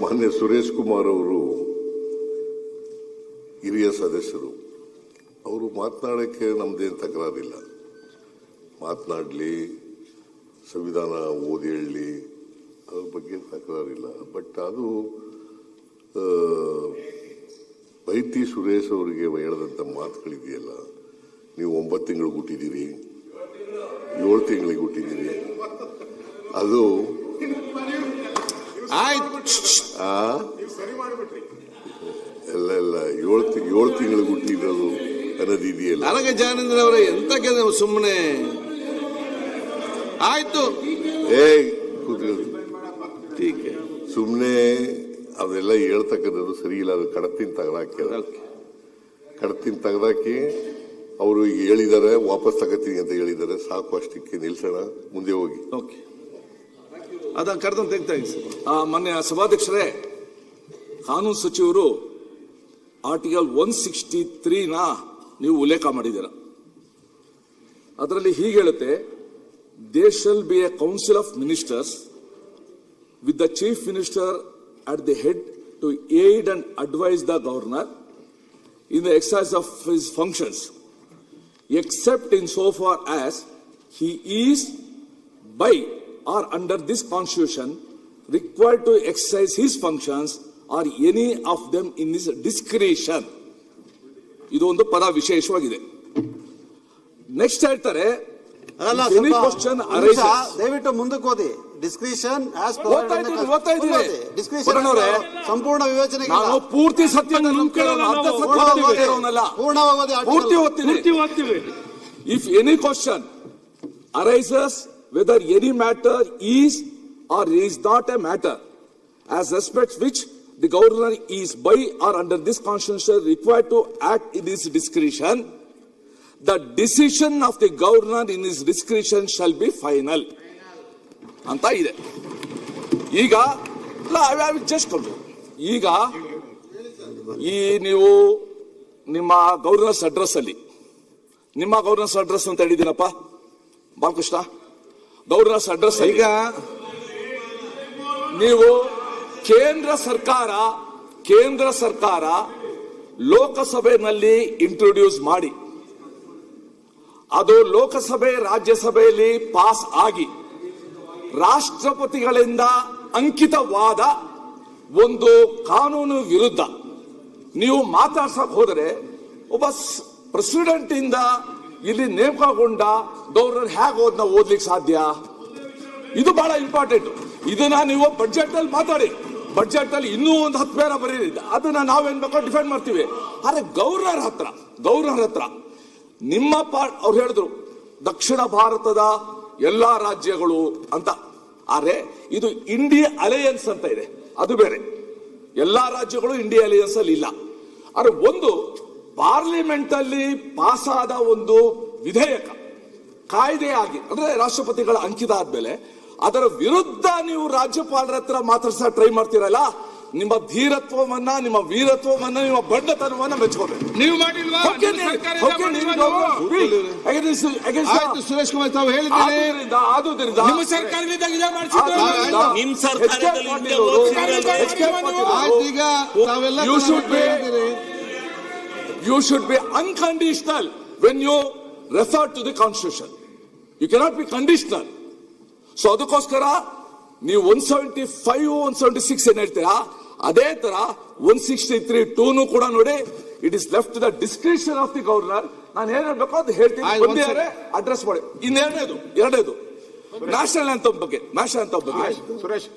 ಮಾನ್ಯ ಸುರೇಶ್ ಕುಮಾರ್ ಅವರು ಹಿರಿಯ ಸದಸ್ಯರು, ಅವರು ಮಾತನಾಡೋಕ್ಕೆ ನಮ್ದೇನು ತಕರಾರಿಲ್ಲ. ಮಾತನಾಡಲಿ, ಸಂವಿಧಾನ ಓದಿ ಹೇಳಲಿ, ಅದ್ರ ಬಗ್ಗೆ ತಕರಾರಿಲ್ಲ. ಬಟ್ ಅದು ಬೈತಿ ಸುರೇಶ್ ಅವರಿಗೆ ಹೇಳಿದಂಥ ಮಾತುಗಳಿದೆಯಲ್ಲ, ನೀವು 9 ತಿಂಗಳಿಗೆ ಹುಟ್ಟಿದ್ದೀರಿ, 7 ತಿಂಗಳಿಗೆ ಹುಟ್ಟಿದ್ದೀರಿ, ಅದು ಎಲ್ಲ 7 ತಿಂಗಳಿಗೆ ಹುಟ್ಟಿರೋದು ಅನ್ನೋದು ಇದೆಯಲ್ಲ. ನನಗೆ ಜಾನೇಂದ್ರ ಅವರೇ ಎಂತ ಕೆಲಸ ಸುಮ್ಮನೆ ಆಯ್ತು, ಸುಮ್ಮನೆ ಅದೆಲ್ಲ ಹೇಳ್ತಕ್ಕಂಥದ್ದು ಸರಿ ಇಲ್ಲ. ಅದು ಕಡತಿನ ತೆಗೆದಾಕಿ ಅವರು ಈಗ ಹೇಳಿದ್ದಾರೆ, ವಾಪಸ್ ತಗೋತೀನಿ ಅಂತ ಹೇಳಿದ್ದಾರೆ. ಸಾಕು, ಅಷ್ಟಕ್ಕೆ ನಿಲ್ಸೋಣ, ಮುಂದೆ ಹೋಗಿ. ಅದನ್ನ ಕರೆದ ತೆಗ್ತಾ ಮೊನ್ನೆ ಸಭಾಧ್ಯಕ್ಷರೇ, ಕಾನೂನು ಸಚಿವರು ಆರ್ಟಿಕಲ್ 163ನ ನೀವು ಉಲ್ಲೇಖ ಮಾಡಿದ್ದೀರ. ಅದರಲ್ಲಿ ಹೀಗೆ ಹೇಳುತ್ತೆ, there shall be a council of ministers with the chief minister at the head to aid and advise the governor in the exercise of his functions, except in so far as he is by or under this constitution required to exercise his functions or any of them in his discretion. ಇದು ಒಂದು ಪದ ವಿಶೇಷವಾಗಿದೆ. Next ಹೇಳ್ತಾರೆ, ದಯವಿಟ್ಟು ಮುಂದಕ್ಕೆ ಓದಿ. Discretion ಸಂಪೂರ್ಣ ವಿವೇಚನೆ ಪೂರ್ತಿ ಸತ್ಯ ಪೂರ್ಣವಾಗಿ. If any question arises whether any matter is or is not a matter as respects which the governor is by or under this constitution required to act in his discretion, the decision of the governor in his discretion shall be final ಅಂತ ಇದೆ. ಈಗ just ಈಗ ಈ ನೀವು ನಿಮ್ಮ governors address ಅಲ್ಲಿ, ನಿಮ್ಮ governors address ಅಂತ ಹೇಳಿದ್ದೀನಪ್ಪ ಬಾಲಕೃಷ್ಣ, ಗವರ್ನರ್ಸ್ ಅಡ್ರೆಸ್ ಈಗ ನೀವು ಕೇಂದ್ರ ಸರ್ಕಾರ ಲೋಕಸಭೆಯಲ್ಲಿ ಇಂಟ್ರೊಡ್ಯೂಸ್ ಮಾಡಿ, ಅದು ಲೋಕಸಭೆ ರಾಜ್ಯಸಭೆಯಲ್ಲಿ ಪಾಸ್ ಆಗಿ ರಾಷ್ಟ್ರಪತಿಗಳಿಂದ ಅಂಕಿತವಾದ ಒಂದು ಕಾನೂನು ವಿರುದ್ಧ ನೀವು ಮಾತಾಡ್ಸಕ್ ಹೋದರೆ, ಒಬ್ಬ ಪ್ರೆಸಿಡೆಂಟ್ ಇಂದ ಇಲ್ಲಿ ನೇಮಕಗೊಂಡ ಗವರ್ನರ್ ಹೇಗೆ ಓದ್ನ ಓದ್ಲಿಕ್ಕೆ ಸಾಧ್ಯ? ಇದು ಬಹಳ ಇಂಪಾರ್ಟೆಂಟ್. ಇದನ್ನ ನೀವು ಬಜೆಟ್ ಅಲ್ಲಿ ಮಾತಾಡಿ, ಬಜೆಟ್ ಅಲ್ಲಿ ಇನ್ನೂ ಒಂದು 10 ಬೇರೆ ಬರೀರಿ, ಅದನ್ನ ನಾವೇನ್ ಬೇಕೋ ಡಿಫೆಂಡ್ ಮಾಡ್ತೀವಿ. ಆದ್ರೆ ಗವರ್ನರ್ ಹತ್ರ ನಿಮ್ಮ ಅವ್ರು ಹೇಳಿದ್ರು ದಕ್ಷಿಣ ಭಾರತದ ಎಲ್ಲಾ ರಾಜ್ಯಗಳು ಅಂತ, ಆದ್ರೆ ಇದು ಇಂಡಿಯಾ ಅಲಯನ್ಸ್ ಅಂತ ಇದೆ, ಅದು ಬೇರೆ. ಎಲ್ಲಾ ರಾಜ್ಯಗಳು ಇಂಡಿಯಾ ಅಲಯನ್ಸ್ ಅಲ್ಲಿ ಇಲ್ಲ. ಆದ್ರೆ ಒಂದು ಪಾರ್ಲಿಮೆಂಟ್ ಅಲ್ಲಿ ಪಾಸ್ ಆದ ಒಂದು ವಿಧೇಯಕ ಕಾಯ್ದೆಯಾಗಿ, ಅಂದ್ರೆ ರಾಷ್ಟ್ರಪತಿಗಳ ಅಂಕಿತ ಆದ್ಮೇಲೆ ಅದರ ವಿರುದ್ಧ ನೀವು ರಾಜ್ಯಪಾಲರ ಹತ್ರ ಮಾತಾಡ್ಸ ಟ್ರೈ ಮಾಡ್ತೀರಲ್ಲ, ನಿಮ್ಮ ಧೀರತ್ವವನ್ನ, ನಿಮ್ಮ ವೀರತ್ವವನ್ನ, ನಿಮ್ಮ ಬಣ್ಣತನವನ್ನ ಮೆಚ್ಕೋಬೇಕು. ನೀವು ಮಾಡಿಲ್ವಾ? ಸುರೇಶ್ ಕುಮಾರ್ ತಾವು ಹೇಳಿದ್ದಾರೆ, ನಿಮ್ಮ ಸರ್ಕಾರದಲ್ಲಿ you should be unconditional when you refer to the constitution. You cannot be conditional. So ಅದಕ್ಕೋಸ್ಕರ ನೀವು 175, 176 ಏನ್ ಹೇಳ್ತೀರಾ, ಅದೇ ತರ 163(2) ಕೂಡ ನೋಡಿ, it is left the discretion of the governor. ನಾನು ಏನ್ ಹೇಳ್ಬೇಕು ಅದು ಹೇಳ್ತೀನಿ, ಅಡ್ರೆಸ್ ಮಾಡಿ. ಎರಡನೇದು ನ್ಯಾಷನಲ್ ಅಂತ ಬಗ್ಗೆ, ಸುರೇಶ್